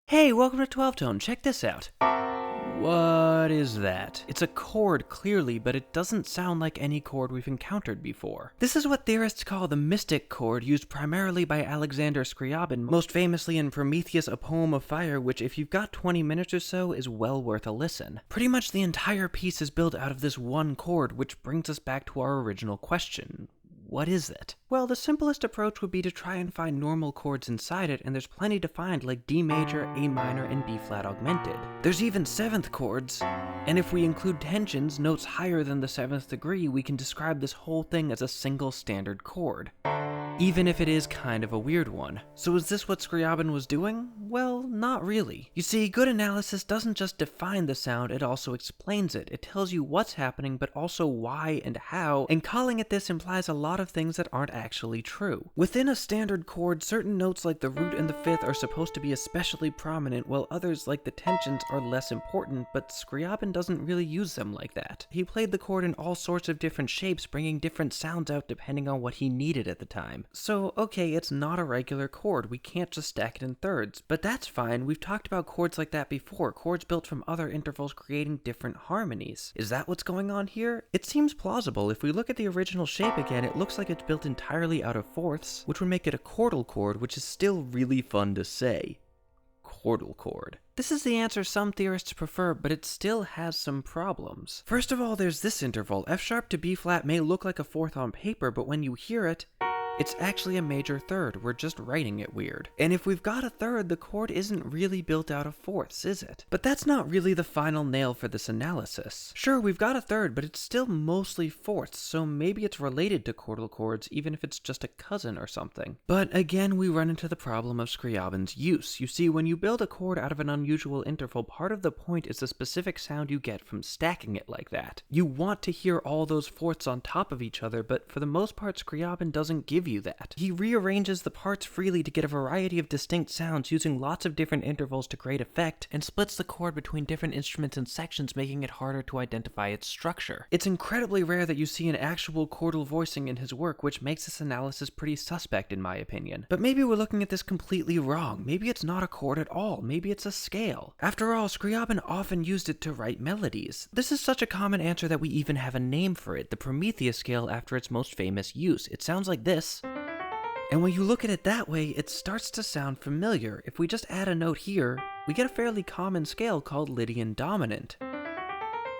Hey, welcome to 12 Tone, check this out. What is that? It's a chord, clearly, but it doesn't sound like any chord we've encountered before. This is what theorists call the Mystic Chord, used primarily by Alexander Scriabin, most famously in Prometheus, A Poem of Fire, which if you've got 20 minutes or so, is well worth a listen. Pretty much the entire piece is built out of this one chord, which brings us back to our original question. What is it? Well, the simplest approach would be to try and find normal chords inside it, and there's plenty to find, like D major, A minor, and B flat augmented. There's even 7th chords, and if we include tensions, notes higher than the 7th degree, we can describe this whole thing as a single standard chord. Even if it is kind of a weird one. So is this what Scriabin was doing? Well, not really. You see, good analysis doesn't just define the sound, it also explains it. It tells you what's happening, but also why and how, and calling it this implies a lot of things that aren't actually true. Within a standard chord, certain notes like the root and the 5th are supposed to be especially prominent, while others like the tensions are less important, but Scriabin doesn't really use them like that. He played the chord in all sorts of different shapes, bringing different sounds out depending on what he needed at the time. So, okay, it's not a regular chord, we can't just stack it in thirds, but that's fine, we've talked about chords like that before, chords built from other intervals creating different harmonies. Is that what's going on here? It seems plausible. If we look at the original shape again, it looks like it's built entirely out of fourths, which would make it a chordal chord, which is still really fun to say. Chordal chord. This is the answer some theorists prefer, but it still has some problems. First of all, there's this interval. F sharp to B flat may look like a 4th on paper, but when you hear it, it's actually a major 3rd, we're just writing it weird. And if we've got a 3rd, the chord isn't really built out of 4ths, is it? But that's not really the final nail for this analysis. Sure, we've got a 3rd, but it's still mostly 4ths, so maybe it's related to chordal chords, even if it's just a cousin or something. But again, we run into the problem of Scriabin's use. You see, when you build a chord out of an unusual interval, part of the point is the specific sound you get from stacking it like that. You want to hear all those 4ths on top of each other, but for the most part, Scriabin doesn't give you that. He rearranges the parts freely to get a variety of distinct sounds using lots of different intervals to great effect, and splits the chord between different instruments and sections, making it harder to identify its structure. It's incredibly rare that you see an actual chordal voicing in his work, which makes this analysis pretty suspect in my opinion. But maybe we're looking at this completely wrong. Maybe it's not a chord at all. Maybe it's a scale. After all, Scriabin often used it to write melodies. This is such a common answer that we even have a name for it, the Prometheus scale, after its most famous use. It sounds like this. And when you look at it that way, it starts to sound familiar. If we just add a note here, we get a fairly common scale called Lydian dominant.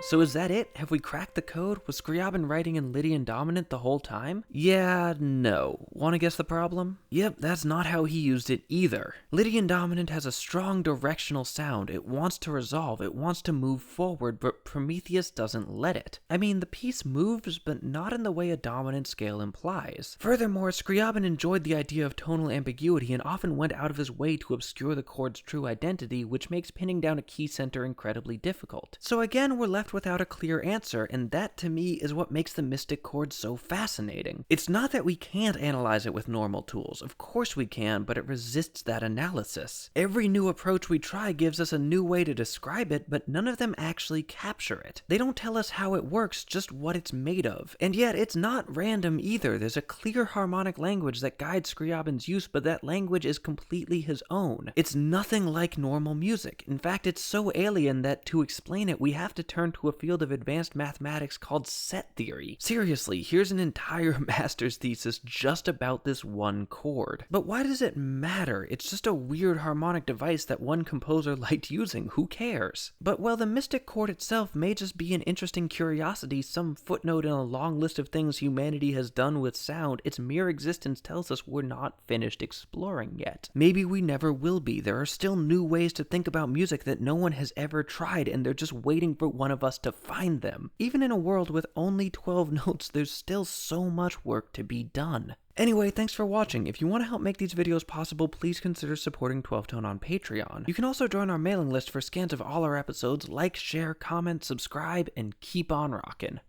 So is that it? Have we cracked the code? Was Scriabin writing in Lydian dominant the whole time? Yeah, no. Wanna guess the problem? Yep, that's not how he used it either. Lydian dominant has a strong directional sound. It wants to resolve, it wants to move forward, but Prometheus doesn't let it. I mean, the piece moves, but not in the way a dominant scale implies. Furthermore, Scriabin enjoyed the idea of tonal ambiguity and often went out of his way to obscure the chord's true identity, which makes pinning down a key center incredibly difficult. So again, we're left without a clear answer, and that to me is what makes the Mystic Chord so fascinating. It's not that we can't analyze it with normal tools, of course we can, but it resists that analysis. Every new approach we try gives us a new way to describe it, but none of them actually capture it. They don't tell us how it works, just what it's made of. And yet, it's not random either. There's a clear harmonic language that guides Scriabin's use, but that language is completely his own. It's nothing like normal music. In fact, it's so alien that to explain it, we have to turn to a field of advanced mathematics called set theory. Seriously, here's an entire master's thesis just about this one chord. But why does it matter? It's just a weird harmonic device that one composer liked using. Who cares? But well, the Mystic Chord itself may just be an interesting curiosity, some footnote in a long list of things humanity has done with sound. Its mere existence tells us we're not finished exploring yet. Maybe we never will be. There are still new ways to think about music that no one has ever tried, and they're just waiting for one of us to find them. Even in a world with only 12 notes, there's still so much work to be done. Anyway, thanks for watching. If you want to help make these videos possible, please consider supporting 12 Tone on Patreon. You can also join our mailing list for scans of all our episodes. Like, share, comment, subscribe, and keep on rockin'.